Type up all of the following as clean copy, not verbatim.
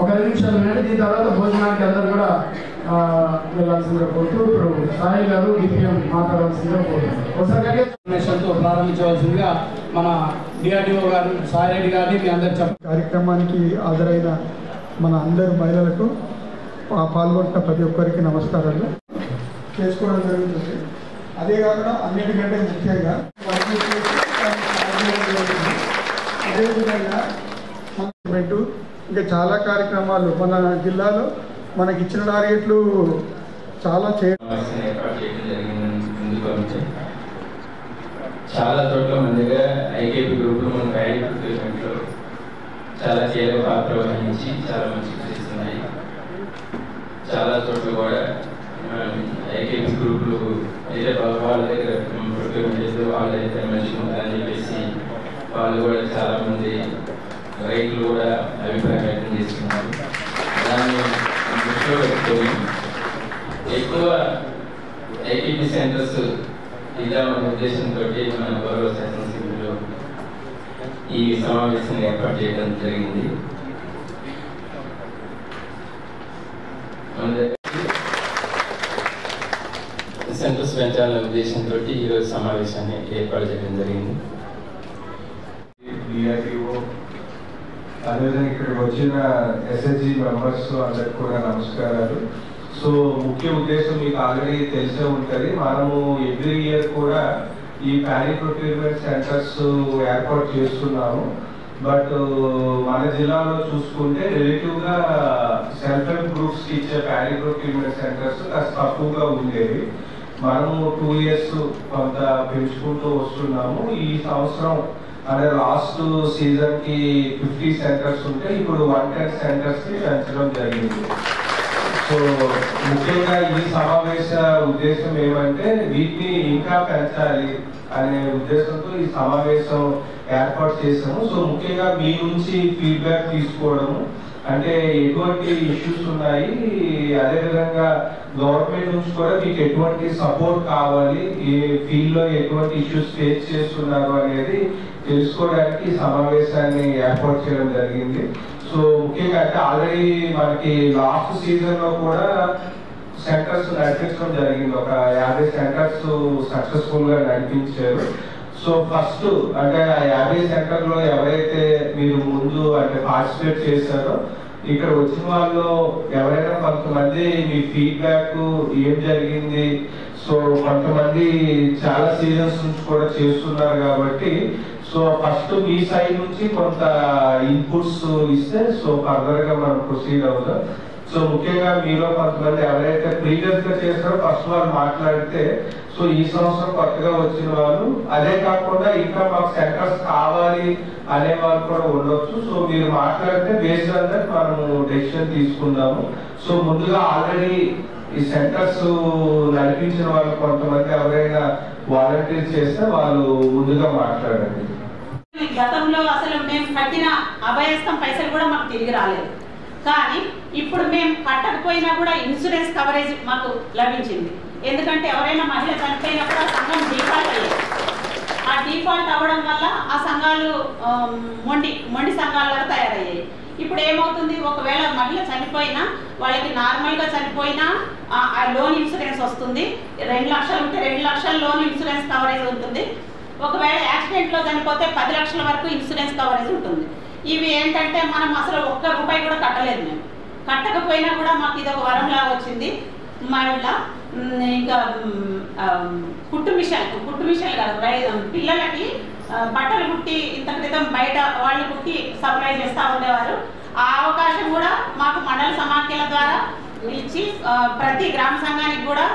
ఒక 5 నిమిషాలు వినండి. దీని తర్వాత భోజనానికి అందరూ కూడా వెళ్ళాల్సిందిగా కోరుతూ ఇప్పుడు సాయి గారు డిపిఎం మాట్లాడాల్సిందిగా కోరుతున్నారు. ఒకసారి ప్రారంభించవలసిందిగా మన డిఆర్డిఓ గారు సాయి రెడ్డి గారిని మీ అందరు కార్యక్రమానికి హాజరైన మన అందరు మహిళలకు పాల్గొంటున్న ప్రతి ఒక్కరికి నమస్కారాలు చేసుకోవడం జరుగుతుంది. అదే కాకుండా అన్నిటికంటే ముఖ్యంగా అదేవిధంగా ఇంకా చాలా కార్యక్రమాలు మన జిల్లాలో మనకి ఇచ్చిన టార్గెట్లు చాలా చాలా చోట్ల మన దగ్గర ఐకేపీ గ్రూపులు మన ప్యాడీ ప్రొక్యూర్మెంట్లో చాలా కీలక పాత్ర వహించి చాలా మంచి చేస్తున్నాయి. చాలా చోట్ల కూడా ఐకేపీ గ్రూపులు అయితే వాళ్ళ దగ్గర ప్రొక్యూర్మెంట్ చేస్తే వాళ్ళైతే మంచిగా ఉంటుందని చెప్పేసి వాళ్ళు కూడా చాలామంది రైతులు కూడా అభిప్రాయం వ్యక్తం చేస్తున్నారు. దాన్ని దృష్టిలో పెట్టుకొని ఎక్కువ ఐకేపీ సెంటర్స్ ఇద్దామనే ఉద్దేశంతో మన గౌరవ శాసనసభ్యులు ఈ సమావేశాన్ని ఏర్పాటు చేయడం జరిగింది. సెంటర్స్ పెంచాలనే ఉద్దేశంతో ఈరోజు సమావేశాన్ని ఏర్పాటు చేయడం జరిగింది. అదేవిధంగా ఇక్కడికి వచ్చిన ఎస్ఎస్జి మెంబర్స్ అందరికి కూడా నమస్కారాలు. సో ముఖ్య ఉద్దేశం మీకు ఆల్రెడీ తెలిసే ఉంటుంది. మనము ఎవ్రీ ఇయర్ కూడా ఈ ప్యాడీ ప్రొక్యూర్మెంట్ సెంటర్స్ ఏర్పాటు చేస్తున్నాము. బట్ మన జిల్లాలో చూసుకుంటే రిలేటివ్గా సెల్ఫ్ హెల్ప్ గ్రూప్స్కి ఇచ్చే ప్యాడీ ప్రొక్యూర్మెంట్ సెంటర్స్ కాస్త తక్కువగా ఉండేవి. మనము 2 years కొంత పెంచుకుంటూ వస్తున్నాము. ఈ సంవత్సరం అంటే లాస్ట్ సీజన్కి 50 సెంటర్స్ ఉంటే ఇప్పుడు 110 సెంటర్స్కి పెంచడం జరిగింది. సో ముఖ్యంగా ఈ సమావేశ ఉద్దేశం ఏమంటే వీటిని ఇంకా పెంచాలి అనే ఉద్దేశంతో ఈ సమావేశం ఏర్పాటు చేశాము. సో ముఖ్యంగా మీ నుంచి ఫీడ్బ్యాక్ తీసుకోవడము, అంటే ఎటువంటి ఇష్యూస్ ఉన్నాయి, అదేవిధంగా గవర్నమెంట్ నుంచి కూడా మీకు ఎటువంటి సపోర్ట్ కావాలి, ఏ ఫీల్డ్లో ఎటువంటి ఇష్యూస్ ఫేస్ చేస్తున్నారు అనేది తెలుసుకోవడానికి ఈ సమావేశాన్ని ఏర్పాటు చేయడం జరిగింది. సో ముఖ్యంగా అంటే ఆల్రెడీ మనకి లాస్ట్ సీజన్ లో కూడా సెంటర్స్ నడిపించడం జరిగింది. ఒక 50 సెంటర్స్ సక్సెస్ఫుల్ గా నడిపించారు. సో ఫస్ట్ అంటే ఆ 50 సెంటర్లో ఎవరైతే మీరు ముందు అంటే పార్టిసిపేట్ చేశారో ఇక్కడ వచ్చిన వాళ్ళు ఎవరైనా కొంతమంది మీ ఫీడ్బ్యాక్ ఏం జరిగింది, సో కొంతమంది చాలా సీజన్స్ నుంచి కూడా చేస్తున్నారు కాబట్టి సో ఫస్ట్ మీ సైడ్ నుంచి కొంత ఇన్పుట్స్ ఇస్తే సో ఫర్దర్ గా మనం ప్రొసీడ్ అవుతాం. సో ముఖ్యంగా మీలో కొంతమంది ఎవరైతే ప్రీవియస్ గా చేస్తారో ఫస్ట్ వాళ్ళు మాట్లాడితే సో ఈ సంవత్సరం కొత్తగా వచ్చిన వాళ్ళు, అదే కాకుండా ఇంకా మాకు సెంటర్స్ కావాలి అనే వాళ్ళు కూడా ఉండొచ్చు. సో మీరు మాట్లాడితే బేస్డ్ ఆన్ దట్ మనము డెసిషన్ తీసుకుందాము. సో ముందుగా ఆల్రెడీ ఈ సెంటర్స్ నడిపించిన వాళ్ళు కొంతమంది ఎవరైనా వాలంటీర్ చేస్తే వాళ్ళు ముందుగా మాట్లాడండి. గతంలో అసలు మేము కట్టిన అభయస్థం పైసలు కూడా మాకు తిరిగి రాలేదు. కానీ ఇప్పుడు మేము కట్టకపోయినా కూడా ఇన్సూరెన్స్ కవరేజ్ మాకు లభించింది. ఎందుకంటే ఎవరైనా మహిళ చనిపోయినప్పుడు ఆ సంఘం డిఫాల్ట్ అయ్యేది. ఆ డిఫాల్ట్ అవ్వడం వల్ల ఆ సంఘాలు మొండి సంఘాలుగా తయారయ్యాయి. ఇప్పుడు ఏమవుతుంది, ఒకవేళ మహిళ చనిపోయినా వాళ్ళకి నార్మల్గా చనిపోయినా ఆ లోన్ ఇన్సూరెన్స్ వస్తుంది. 2 లక్షలు ఉంటే 2 లక్షల లోన్ ఇన్సూరెన్స్ కవరేజ్ ఉంటుంది. ఒకవేళ యాక్సిడెంట్లో చనిపోతే 10 లక్షల వరకు ఇన్సూరెన్స్ కవరేజ్ ఉంటుంది. ఇవి ఏంటంటే మనం అసలు ₹1 కూడా కట్టలేదు. మేము కట్టకపోయినా కూడా మాకు ఇది ఒక వరంలా వచ్చింది. మళ్ళీ ఇంకా కుట్టు మిషన్లు కాదు, పిల్లలకి బట్టలు కుట్టి ఇంత క్రితం బయట వాళ్ళు కుట్టి సప్లై చేస్తూ ఉండేవారు. ఆ అవకాశం కూడా మాకు మండల సమాఖ్యల ద్వారా ఇచ్చి ప్రతి గ్రామ సంఘానికి కూడా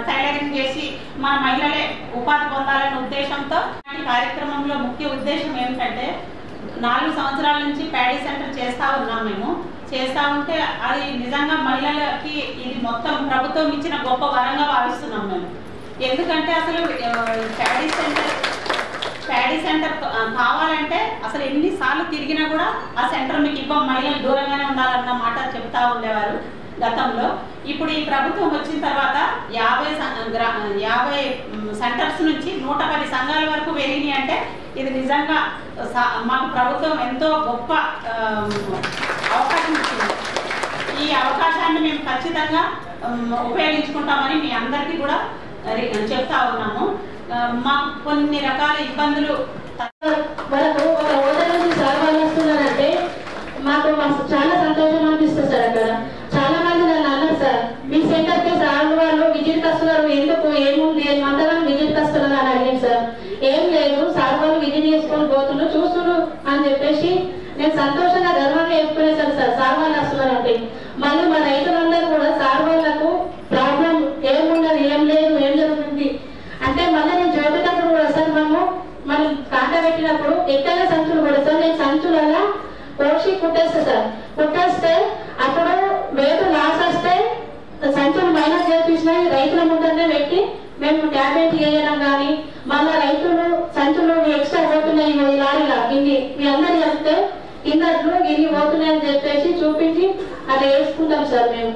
టైలరింగ్ చేసి మన మహిళలే ఉపాధి పొందాలనే ఉద్దేశంతో ఈ కార్యక్రమంలో ముఖ్య ఉద్దేశం ఏమిటంటే 4 సంవత్సరాల నుంచి ప్యాడీ సెంటర్ చేస్తూ ఉన్నాం. మేము చేస్తూ ఉంటే అది నిజంగా మహిళలకి ఇది మొత్తం ప్రభుత్వం ఇచ్చిన గొప్ప వరంగా భావిస్తున్నాం మేము. ఎందుకంటే అసలు ప్యాడీ సెంటర్ కావాలంటే అసలు ఎన్నిసార్లు తిరిగినా కూడా ఆ సెంటర్ మీకు ఇవ్వం, మహిళలు దూరంగానే ఉండాలన్న మాట చెప్తా ఉండేవారు గతంలో. ఇప్పుడు ఈ ప్రభుత్వం వచ్చిన తర్వాత 50 సెంటర్స్ నుంచి 110 సంఘాల వరకు పెరిగినాయి. అంటే ఇది నిజంగా మాకు ప్రభుత్వం ఎంతో గొప్ప అవకాశం ఇచ్చింది. ఈ అవకాశాన్ని మేము ఖచ్చితంగా ఉపయోగించుకుంటామని మీ అందరికీ కూడా చెప్తా ఉన్నాము. మాకు కొన్ని రకాల ఇబ్బందులు మనకు ఒక హోదా నుంచి సార్ వాళ్ళు వస్తున్నారంటే మాకు చాలా సంతోషం అనిపిస్తుంది సార్. అక్కడ చాలా మంది నన్ను అన్నారు సార్, మీ సెంటర్కి సార్ వాళ్ళు విజిట్కి వస్తున్నారు, ఎందుకు ఏముంది అంతగా విజిట్కి వస్తున్నారు అని అడిగాను సార్. ఏం లేదు, సార్ వాళ్ళు విజిట్ చేసుకొని పోతున్నారు చూస్తున్నారు అని చెప్పేసి నేను సంతోషంగా గర్వంగా చెప్పుకునేసాను సార్. సార్ వాళ్ళు వస్తున్నారంటే మళ్ళీ మా రైతులందరూ కూడా సార్ వాళ్ళకు ప్రాబ్లం ఏమున్నది, ఏం లేదు, ఏం జరుగుతుంది అంటే మళ్ళీ నేను చూపేటప్పుడు కూడా సార్ మనం కాంట పెట్టినప్పుడు ఎక్కడ సంచులు కూడా సార్ నేను సంచులలో కోసి కుట్టేస్తా సార్. కుట్టేస్తే అప్పుడు వేటు లాస్ వస్తే సంచులు మైనస్ చేపించినాయి రైతుల ముందరనే పెట్టి మేము ట్యాబ్లెట్ చేయడం కానీ మళ్ళీ రైతులు సంచులు ఎక్స్ట్రా పోతున్నాయి ఈ లారీలా ఇన్ని మీ అందరు చెప్తే కిందట్లు ఇన్ని పోతున్నాయని చెప్పేసి చూపించి అట్లా వేసుకుంటాం సార్ మేము.